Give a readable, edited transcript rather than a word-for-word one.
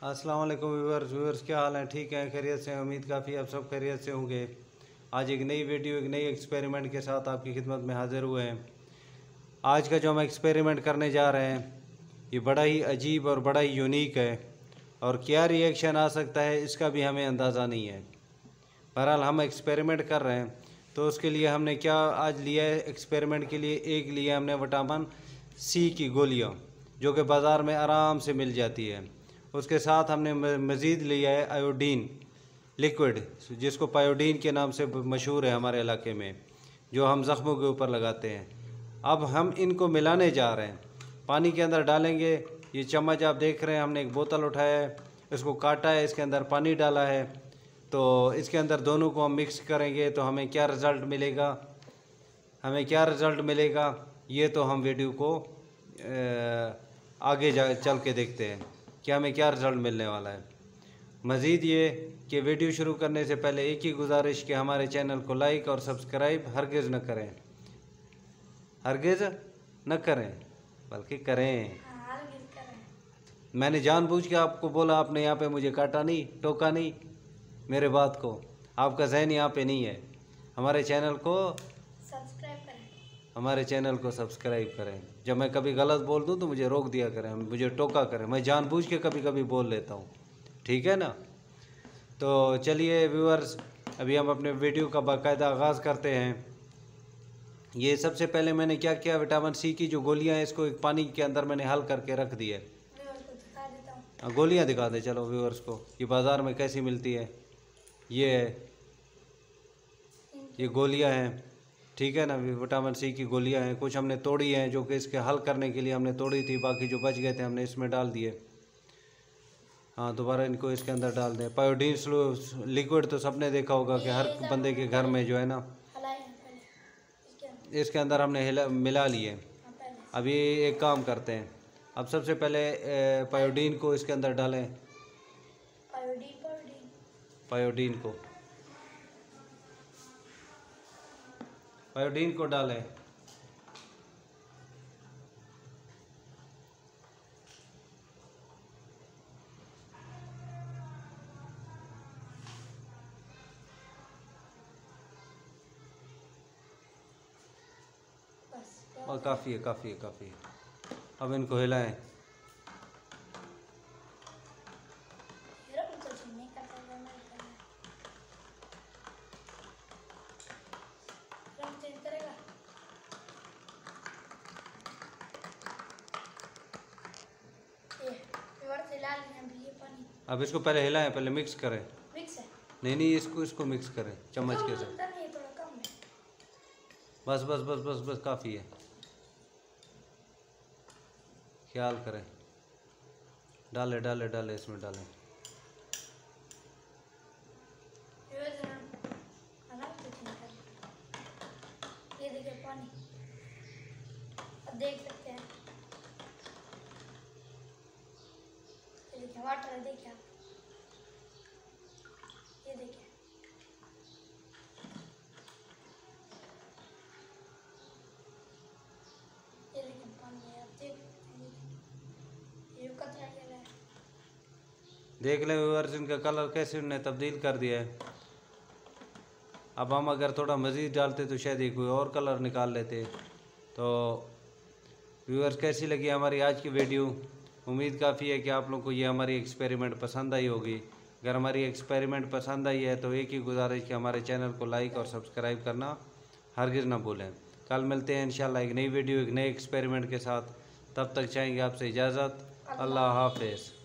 अस्सलाम वालेकुम व्यूअर्स क्या हाल है? ठीक है, खैरियत से? उम्मीद काफ़ी आप सब खैरियत से होंगे। आज एक नई वीडियो, एक नई एक्सपेरिमेंट के साथ आपकी खिदमत में हाज़िर हुए हैं। आज का जो हम एक्सपेरिमेंट करने जा रहे हैं ये बड़ा ही अजीब और बड़ा ही यूनिक है, और क्या रिएक्शन आ सकता है इसका भी हमें अंदाज़ा नहीं है। बहरहाल हम एक्सपेरिमेंट कर रहे हैं, तो उसके लिए हमने क्या आज लिया है एक्सपेरिमेंट के लिए? एक लिया हमने विटामिन सी की गोलियाँ, जो कि बाज़ार में आराम से मिल जाती है। उसके साथ हमने मज़ीद लिया है आयोडीन लिक्विड, जिसको पायोडीन के नाम से मशहूर है हमारे इलाके में, जो हम ज़ख्मों के ऊपर लगाते हैं। अब हम इनको मिलाने जा रहे हैं, पानी के अंदर डालेंगे। ये चम्मच आप देख रहे हैं, हमने एक बोतल उठाया है, इसको काटा है, इसके अंदर पानी डाला है। तो इसके अंदर दोनों को हम मिक्स करेंगे तो हमें क्या रिज़ल्ट मिलेगा, ये तो हम वीडियो को आगे चल के देखते हैं कि हमें क्या रिज़ल्ट मिलने वाला है। मज़ीद ये कि वीडियो शुरू करने से पहले एक ही गुजारिश कि हमारे चैनल को लाइक और सब्सक्राइब हरगिज़ न करें, बल्कि करें। मैंने जानबूझ के आपको बोला, आपने यहाँ पे मुझे काटा नहीं, टोका नहीं मेरे बात को। आपका ज़हन यहाँ पे नहीं है। हमारे चैनल को सब्सक्राइब करें। जब मैं कभी गलत बोल दूँ तो मुझे रोक दिया करें, मुझे टोका करें। मैं जानबूझ के कभी कभी बोल लेता हूँ, ठीक है ना? तो चलिए व्यूअर्स, अभी हम अपने वीडियो का बाकायदा आगाज़ करते हैं। ये सबसे पहले मैंने क्या किया, विटामिन सी की जो गोलियाँ हैं इसको एक पानी के अंदर मैंने हल करके रख दी है। गोलियाँ दिखा दे चलो व्यूअर्स को, ये बाज़ार में कैसी मिलती है। ये गोलियाँ हैं, ठीक है ना? विटामिन सी की गोलियाँ हैं। कुछ हमने तोड़ी हैं, जो कि इसके हल करने के लिए हमने तोड़ी थी, बाकी जो बच गए थे हमने इसमें डाल दिए। हाँ, दोबारा इनको इसके अंदर डाल दें। पायोडीन लिक्विड तो सबने देखा होगा कि हर बंदे के घर में जो है ना, इसके अंदर हमने मिला लिए। अभी एक काम करते हैं, अब सबसे पहले पायोडीन को इसके अंदर डालें। पायोडीन को डालें। और काफ़ी है। अब इनको हिलाएं। अब इसको पहले हिलाएं, पहले मिक्स करें। नहीं, इसको मिक्स करें चम्मच के साथ। बस काफ़ी है। ख्याल करें, डाले इसमें डालें। ये देखिए पानी, अब देख सकते हैं। ये देखिए वाटर है, देखिए आप, ये देखिए। ये देखिए पानी है, आप देख सकते हैं। ये कतरा ये है, देख लें व्यूअर्स, इनका कलर कैसे उन्होंने तब्दील कर दिया है। अब हम अगर थोड़ा मज़ीद डालते तो शायद ये कोई और कलर निकाल लेते। तो व्यूअर्स, कैसी लगी हमारी आज की वीडियो? उम्मीद काफ़ी है कि आप लोगों को ये हमारी एक्सपेरिमेंट पसंद आई होगी। अगर हमारी एक्सपेरिमेंट पसंद आई है तो एक ही गुजारिश कि हमारे चैनल को लाइक और सब्सक्राइब करना हरगिज़ ना भूलें। कल मिलते हैं इंशाल्लाह एक नई वीडियो, एक नए एक्सपेरिमेंट के साथ। तब तक चाहेंगे आपसे इजाज़त। अल्लाह हाफ़िज़।